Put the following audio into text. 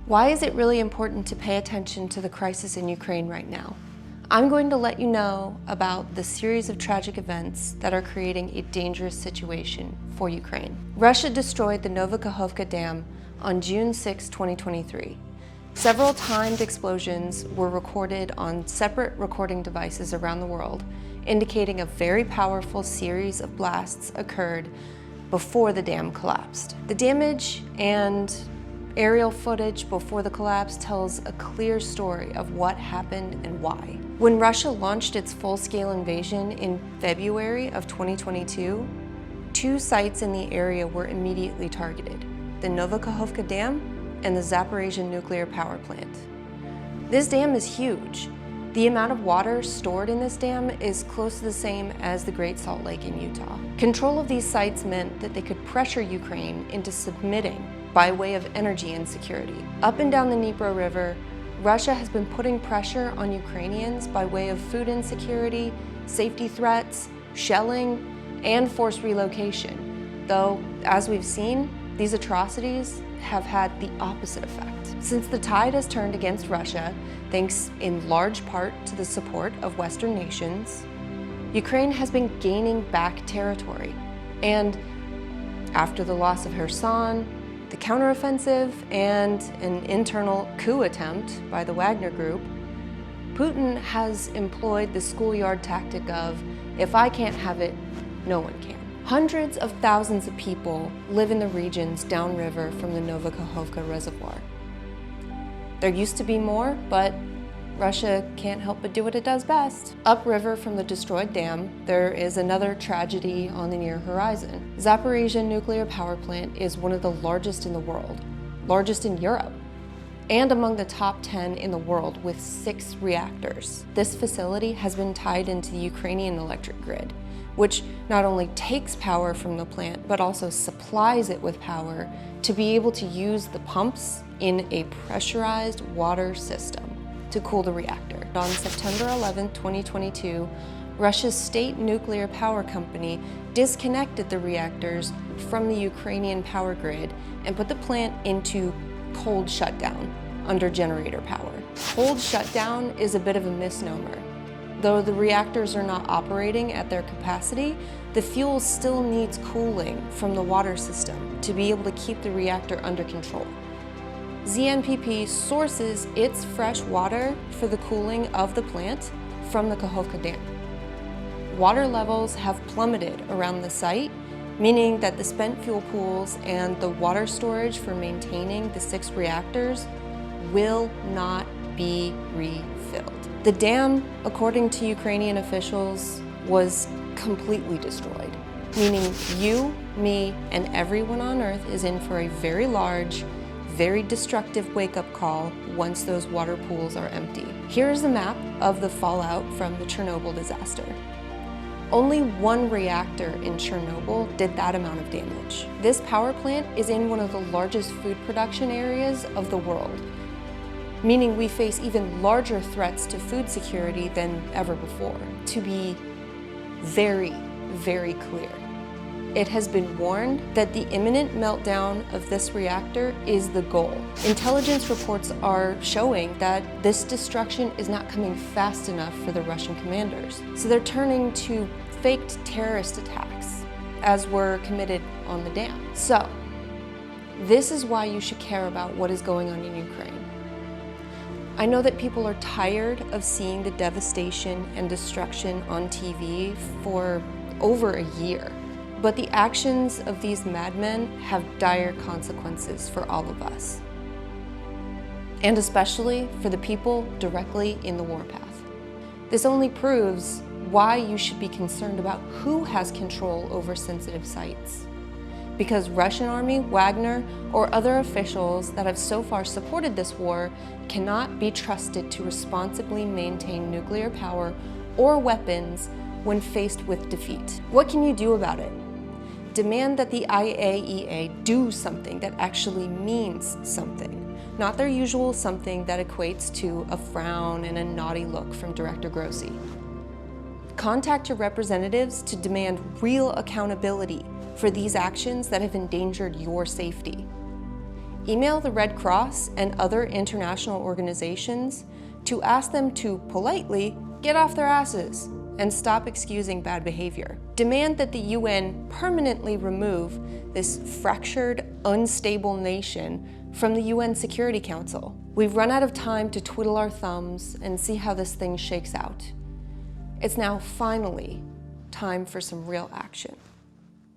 Why is it really important to pay attention to the crisis in Ukraine right now? I'm going to let you know about the series of tragic events that are creating a dangerous situation for Ukraine. Russia destroyed the Novokakhovka Dam on June 6, 2023. Several timed explosions were recorded on separate recording devices around the world, indicating a very powerful series of blasts occurred before the dam collapsed. The damage and aerial footage before the collapse tells a clear story of what happened and why. When Russia launched its full-scale invasion in February of 2022, two sites in the area were immediately targeted: the Novokakhovka Dam and the Zaporizhzhia nuclear power plant. This dam is huge. The amount of water stored in this dam is close to the same as the Great Salt Lake in Utah. Control of these sites meant that they could pressure Ukraine into submitting by way of energy insecurity. Up and down the Dnipro River, Russia has been putting pressure on Ukrainians by way of food insecurity, safety threats, shelling, and forced relocation. Though, as we've seen, these atrocities have had the opposite effect. Since the tide has turned against Russia, thanks in large part to the support of Western nations, Ukraine has been gaining back territory. And after the loss of Kherson, the counteroffensive, and an internal coup attempt by the Wagner Group, Putin has employed the schoolyard tactic of, if I can't have it, no one can. Hundreds of thousands of people live in the regions downriver from the Novokakhovka reservoir. There used to be more, but Russia can't help but do what it does best. Upriver from the destroyed dam, there is another tragedy on the near horizon. Zaporizhzhia nuclear power plant is one of the largest in the world, largest in Europe, and among the top 10 in the world with 6 reactors. This facility has been tied into the Ukrainian electric grid, which not only takes power from the plant, but also supplies it with power to be able to use the pumps in a pressurized water system to cool the reactor. On September 11, 2022, Russia's state nuclear power company disconnected the reactors from the Ukrainian power grid and put the plant into cold shutdown under generator power. Cold shutdown is a bit of a misnomer. Though the reactors are not operating at their capacity, the fuel still needs cooling from the water system to be able to keep the reactor under control. ZNPP sources its fresh water for the cooling of the plant from the Kakhovka Dam. Water levels have plummeted around the site, meaning that the spent fuel pools and the water storage for maintaining the 6 reactors will not be refilled. The dam, according to Ukrainian officials, was completely destroyed, meaning you, me, and everyone on Earth is in for a very large, very destructive wake-up call once those water pools are empty. Here's a map of the fallout from the Chernobyl disaster. Only 1 reactor in Chernobyl did that amount of damage. This power plant is in one of the largest food production areas of the world, meaning we face even larger threats to food security than ever before. To be very, very clear, it has been warned that the imminent meltdown of this reactor is the goal. Intelligence reports are showing that this destruction is not coming fast enough for the Russian commanders. So they're turning to faked terrorist attacks, as were committed on the dam. So, this is why you should care about what is going on in Ukraine. I know that people are tired of seeing the devastation and destruction on TV for over a year. But the actions of these madmen have dire consequences for all of us, and especially for the people directly in the warpath. This only proves why you should be concerned about who has control over sensitive sites. Because Russian army, Wagner, or other officials that have so far supported this war cannot be trusted to responsibly maintain nuclear power or weapons when faced with defeat. What can you do about it? Demand that the IAEA do something that actually means something, not their usual something that equates to a frown and a naughty look from Director Grossi. Contact your representatives to demand real accountability for these actions that have endangered your safety. Email the Red Cross and other international organizations to ask them to politely get off their asses and stop excusing bad behavior. Demand that the UN permanently remove this fractured, unstable nation from the UN Security Council. We've run out of time to twiddle our thumbs and see how this thing shakes out. It's now finally time for some real action.